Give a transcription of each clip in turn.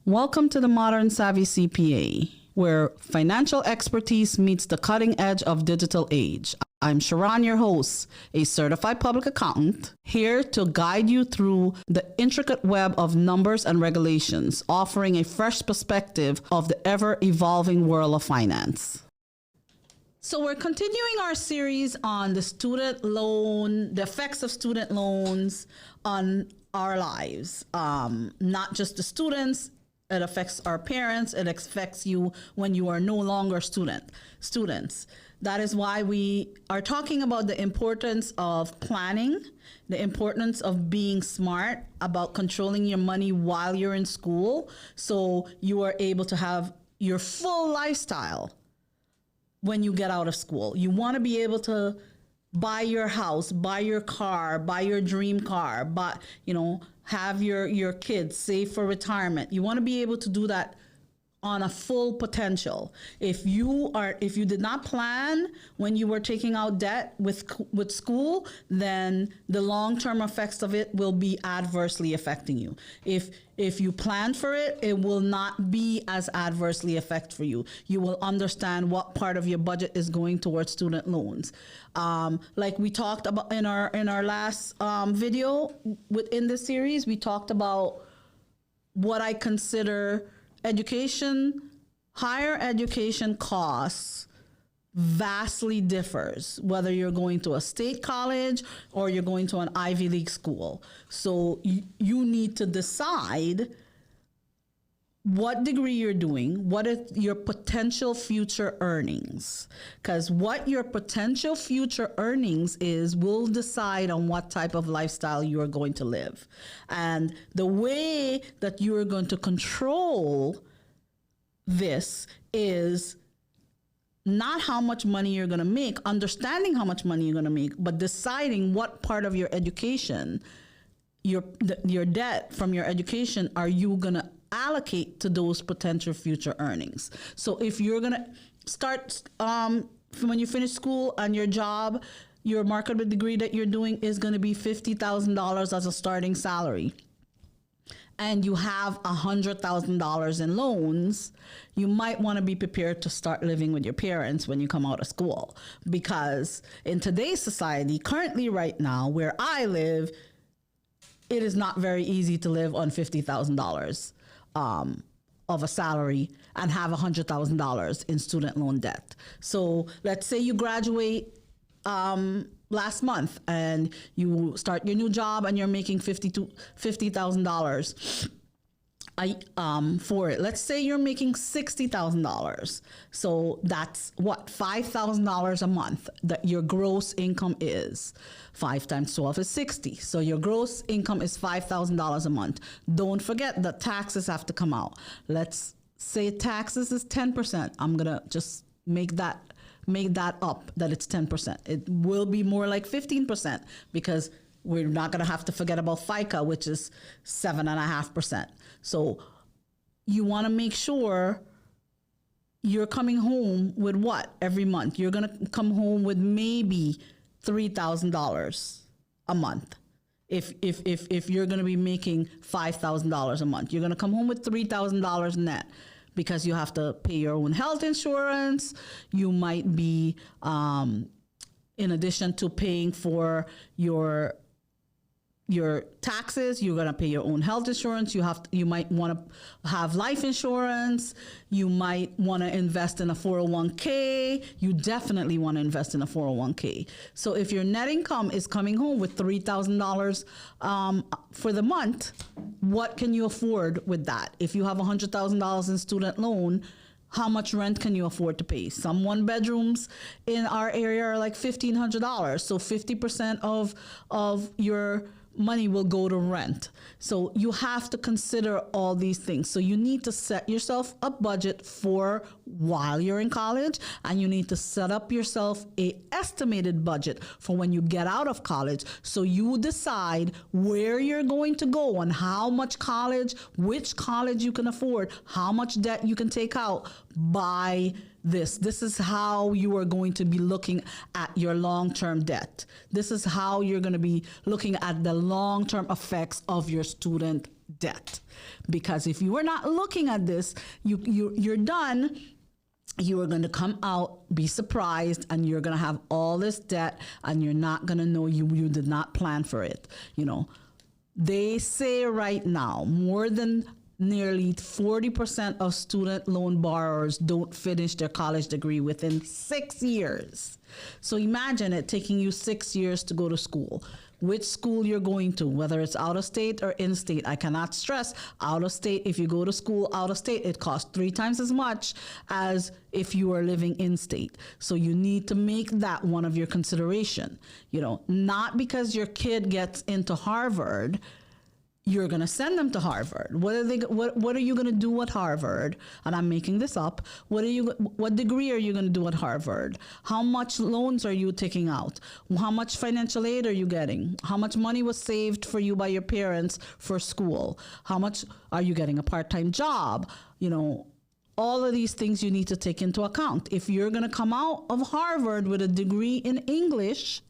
Welcome to the Modern Savvy CPA, where financial expertise meets the cutting edge of digital age. I'm Sharon, your host, a certified public accountant, here to guide you through the intricate web of numbers and regulations, offering a fresh perspective of the ever-evolving world of finance. So we're continuing our series on the student loan, the effects of student loans on our lives. Not just the students, it affects our parents, it affects you when you are no longer students. That is why we are talking about the importance of planning, the importance of being smart about controlling your money while you're in school, so you are able to have your full lifestyle when you get out of school. You want to be able to buy your house, buy your car, buy your dream car, have your kids save for retirement. You want to be able to do that on a full potential. If you did not plan when you were taking out debt with school, then the long-term effects of it will be adversely affecting you. If you plan for it, it will not be as adversely affect for you. You will understand what part of your budget is going towards student loans. Like we talked about in our last video within this series, we talked about what I consider higher education costs vastly differs whether you're going to a state college or you're going to an Ivy League school. So you need to decide what degree you're doing, what is your potential future earnings. Because what your potential future earnings is will decide on what type of lifestyle you are going to live. And the way that you are going to control this is not how much money you're going to make, understanding how much money you're going to make, but deciding what part of your education, your debt from your education, are you going to allocate to those potential future earnings. So if you're going to start when you finish school and your job, your marketable degree that you're doing is going to be $50,000 as a starting salary, and you have $100,000 in loans, you might want to be prepared to start living with your parents when you come out of school. Because in today's society, currently right now, where I live, it is not very easy to live on $50,000 of a salary and have $100,000 in student loan debt. So let's say you graduate last month and you start your new job and you're making $50,000 for it. Let's say you're making $60,000. So that's what, $5,000 a month that your gross income is. 5 times 12 is 60. So your gross income is $5,000 a month. Don't forget that taxes have to come out. Let's say taxes is 10%. I'm gonna just make that up, that it's 10%. It will be more like 15% because we're not going to have to forget about FICA, which is 7.5%. So you want to make sure you're coming home with what every month? You're going to come home with maybe $3,000 a month. If you're going to be making $5,000 a month, you're going to come home with $3,000 net. Because you have to pay your own health insurance. You might be, in addition to paying for your taxes, you're gonna pay your own health insurance. You might want to have life insurance. You might want to invest in a 401k. You definitely want to invest in a 401k. So if your net income is coming home with $3,000 for the month, what can you afford with that? If you have $100,000 in student loan, how much rent can you afford to pay? Some one bedrooms in our area are like $1,500. So 50% of your money will go to rent. So you have to consider all these things. So you need to set yourself a budget for while you're in college, and you need to set up yourself a estimated budget for when you get out of college. So you decide where you're going to go and how much college, which college you can afford, how much debt you can take out by this. This is how you are going to be looking at your long-term debt. This is how you're going to be looking at the long-term effects of your student debt. Because if you are not looking at this, you're done. You are going to come out, be surprised, and you're going to have all this debt, and you're not going to know you did not plan for it. They say right now more than nearly 40% of student loan borrowers don't finish their college degree within 6 years. So imagine it taking you 6 years to go to school. Which school you're going to, whether it's out of state or in state. I cannot stress out of state. If you go to school out of state, it costs 3 times as much as if you are living in state. So you need to make that one of your consideration. Not because your kid gets into Harvard, you're going to send them to Harvard. What are you going to do at Harvard? And I'm making this up. What degree are you going to do at Harvard? How much loans are you taking out? How much financial aid are you getting? How much money was saved for you by your parents for school? How much are you getting a part-time job? All of these things you need to take into account. If you're going to come out of Harvard with a degree in English,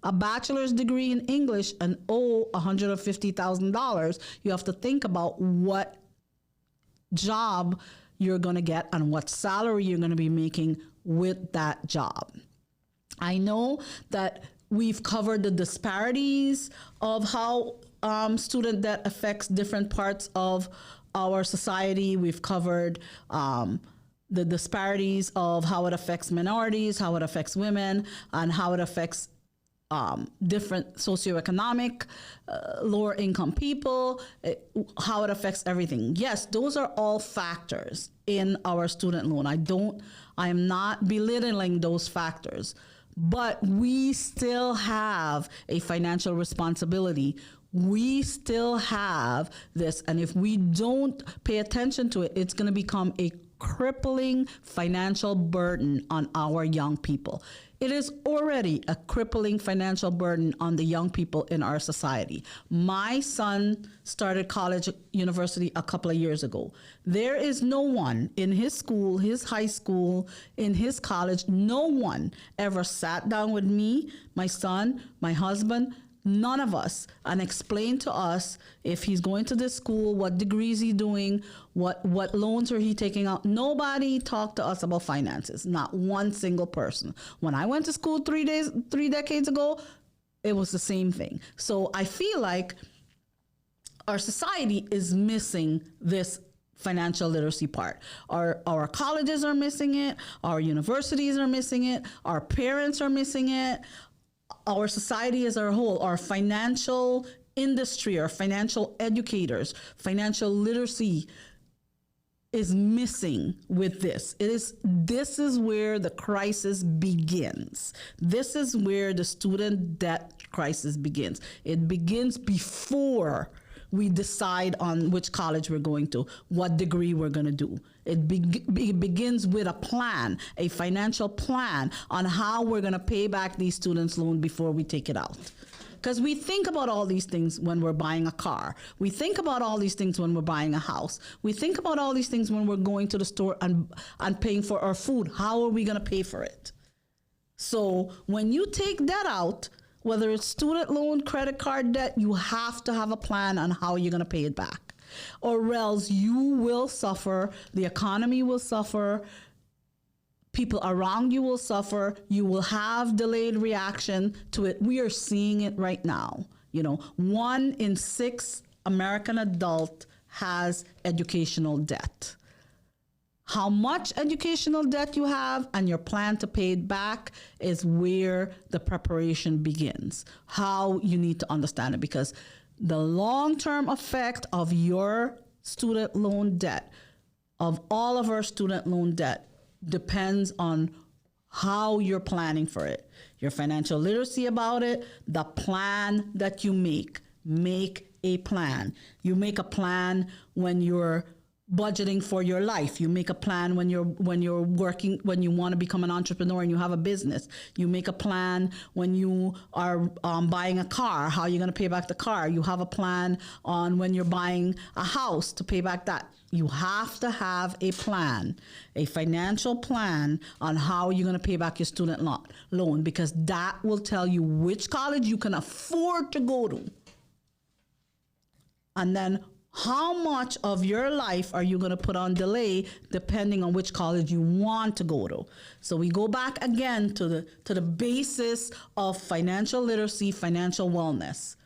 a bachelor's degree in English, and owe $150,000, you have to think about what job you're going to get and what salary you're going to be making with that job. I know that we've covered the disparities of how student debt affects different parts of our society. We've covered the disparities of how it affects minorities, how it affects women, and how it affects different socioeconomic, lower income people, how it affects everything. Yes, those are all factors in our student loan. I am not belittling those factors, but we still have a financial responsibility. We still have this, and if we don't pay attention to it, it's going to become a crippling financial burden on our young people. It is already a crippling financial burden on the young people in our society. My son started university a couple of years ago. There is no one in his school, his high school, in his college, no one ever sat down with me, my son, my husband, none of us, and explain to us if he's going to this school, what degrees he's doing, what loans are he taking out. Nobody talked to us about finances, not one single person. When I went to school 3 decades ago, it was the same thing. So I feel like our society is missing this financial literacy part. Our colleges are missing it, our universities are missing it, our parents are missing it. Our society as a whole, our financial industry, our financial educators, financial literacy is missing with this. This is where the crisis begins. This is where the student debt crisis begins. It begins before we decide on which college we're going to, what degree we're going to do. It begins with a plan, a financial plan on how we're going to pay back these students' loan before we take it out. Because we think about all these things when we're buying a car. We think about all these things when we're buying a house. We think about all these things when we're going to the store and paying for our food. How are we going to pay for it? So when you take debt out, whether it's student loan, credit card debt, you have to have a plan on how you're going to pay it back. Or else you will suffer, the economy will suffer, people around you will suffer, you will have delayed reaction to it. We are seeing it right now. 1 in 6 American adult has educational debt. How much educational debt you have and your plan to pay it back is where the preparation begins. How you need to understand it, because the long-term effect of your student loan debt, of all of our student loan debt, depends on how you're planning for it. Your financial literacy about it, the plan that you make. Make a plan. You make a plan when you're budgeting for your life. You make a plan when you're working, when you want to become an entrepreneur and you have a business. You make a plan when you are buying a car, how you're going to pay back the car. You have a plan on when you're buying a house to pay back that. You have to have a plan, a financial plan on how you're going to pay back your student loan, because that will tell you which college you can afford to go to. And then How much of your life are you going to put on delay depending on which college you want to go to? So we go back again to the basis of financial literacy, financial wellness.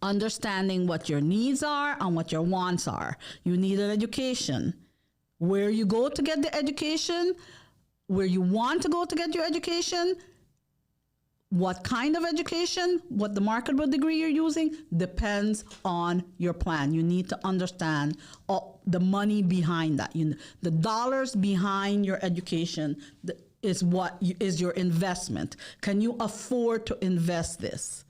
Understanding what your needs are and what your wants are. You need an education. Where you go to get the education, where you want to go to get your education, what kind of education, what the marketable degree you're using depends on your plan. You need to understand the money behind that. The dollars behind your education is what is your investment. Can you afford to invest this?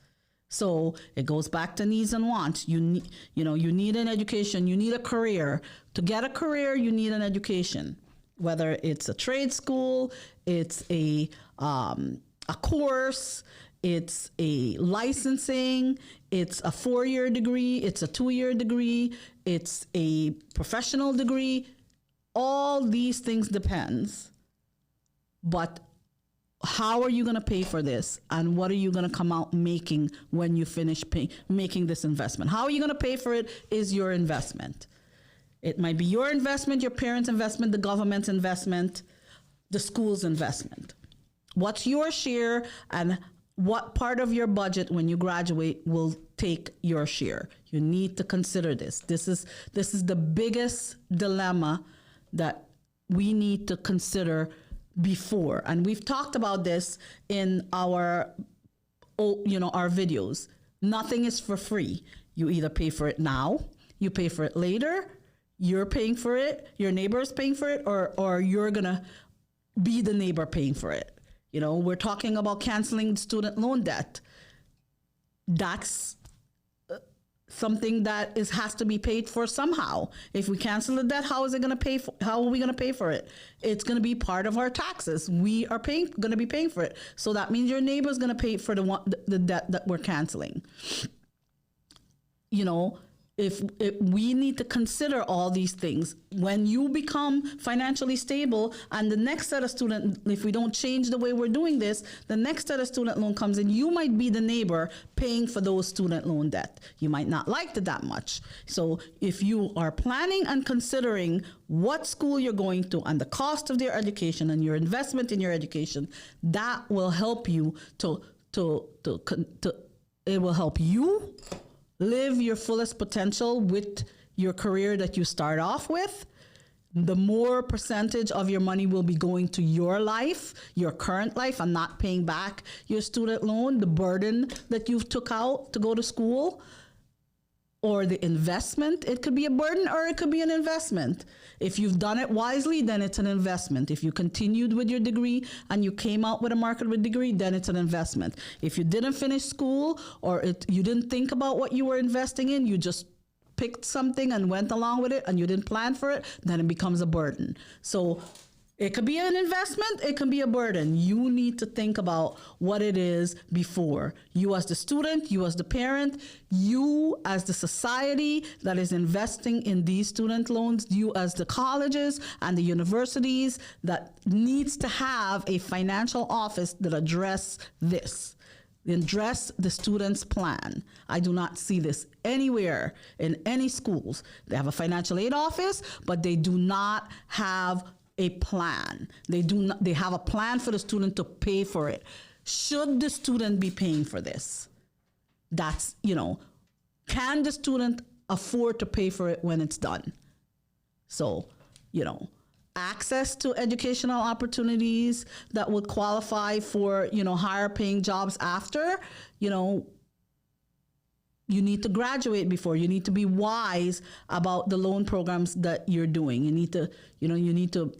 So it goes back to needs and wants. You need an education. You need a career. To get a career, you need an education. Whether it's a trade school, it's a course, it's a licensing, it's a 4-year degree, it's a 2-year degree, it's a professional degree. All these things depends. But how are you going to pay for this? And what are you going to come out making when you finish making this investment? How are you going to pay for it is your investment. It might be your investment, your parents' investment, the government's investment, the school's investment. What's your share and what part of your budget when you graduate will take your share? You need to consider this. This is the biggest dilemma that we need to consider before. And we've talked about this in our videos. Nothing is for free. You either pay for it now, you pay for it later, you're paying for it, your neighbor is paying for it, or you're gonna be the neighbor paying for it. We're talking about canceling student loan debt. That's something that has to be paid for somehow. If we cancel the debt, how are we going to pay for it? It's going to be part of our taxes. We are going to be paying for it. So that means your neighbor is going to pay for the debt that we're canceling. If we need to consider all these things when you become financially stable, and the next set of student, if we don't change the way we're doing this, the next set of student loan comes in, you might be the neighbor paying for those student loan debt. You might not like it that much. So if you are planning and considering what school you're going to and the cost of their education and your investment in your education, that will help you it will help you live your fullest potential with your career that you start off with. The more percentage of your money will be going to your life, your current life, and not paying back your student loan, the burden that you took out to go to school, or the investment. It could be a burden or it could be an investment. If you've done it wisely, then it's an investment. If you continued with your degree and you came out with a marketable degree, then it's an investment. If you didn't finish school or you didn't think about what you were investing in, you just picked something and went along with it and you didn't plan for it, then it becomes a burden. So it could be an investment, it can be a burden. You need to think about what it is before. You as the student, you as the parent, you as the society that is investing in these student loans, you as the colleges and the universities that needs to have a financial office that address this. Address the student's plan. I do not see this anywhere in any schools. They have a financial aid office, but they do not have a plan. They have a plan for the student to pay for it. Should the student be paying for this? That's, can the student afford to pay for it when it's done? So, access to educational opportunities that would qualify for, higher paying jobs after, you need to graduate before. You need to be wise about the loan programs that you're doing. You need to,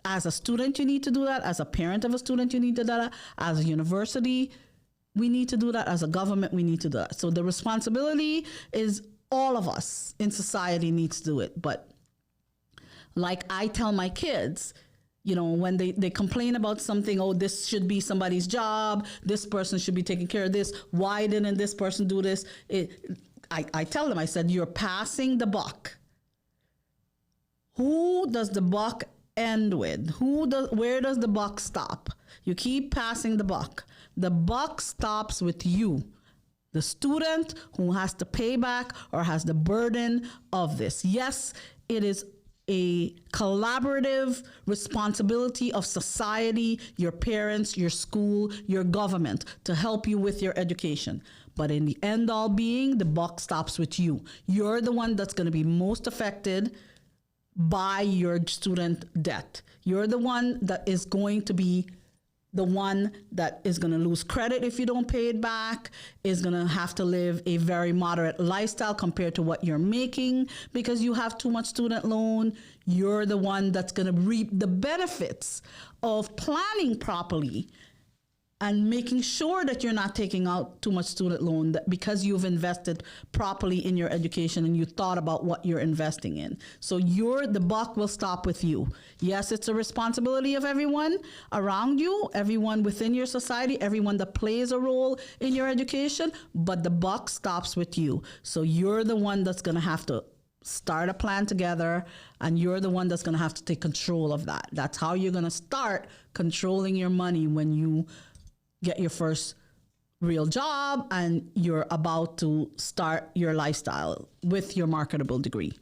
as a student, you need to do that. As a parent of a student, you need to do that. As a university, we need to do that. As a government, we need to do that. So the responsibility is all of us in society needs to do it. But like I tell my kids, when they complain about something, this should be somebody's job, this person should be taking care of this, why didn't this person do this? I tell them, I said, you're passing the buck. Who does the buck end with? Where does the buck stop? You keep passing the buck. The buck stops with you. the student who has to pay back or has the burden of this. Yes, it is a collaborative responsibility of society, your parents, your school, your government to help you with your education. But in the end all being, the buck stops with you. You're the one that's going to be most affected by your student debt. You're the one that is going to be the one that is going to lose credit if you don't pay it back, is going to have to live a very moderate lifestyle compared to what you're making because you have too much student loan. You're the one that's going to reap the benefits of planning properly and making sure that you're not taking out too much student loan because you've invested properly in your education and you thought about what you're investing in. So the buck will stop with you. Yes, it's a responsibility of everyone around you, everyone within your society, everyone that plays a role in your education, but the buck stops with you. So you're the one that's going to have to start a plan together, and you're the one that's going to have to take control of that. That's how you're going to start controlling your money when you get your first real job and you're about to start your lifestyle with your marketable degree.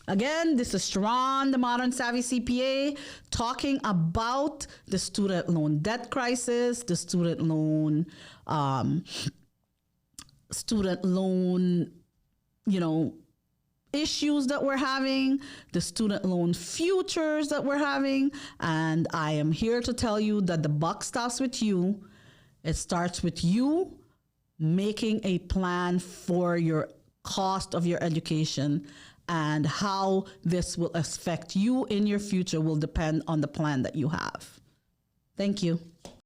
Again, this is Sharon, the Modern Savvy CPA, talking about the student loan debt crisis, the student loan, issues that we're having, the student loan futures that we're having. And I am here to tell you that the buck stops with you. It starts with you making a plan for your cost of your education, and how this will affect you in your future will depend on the plan that you have. Thank you.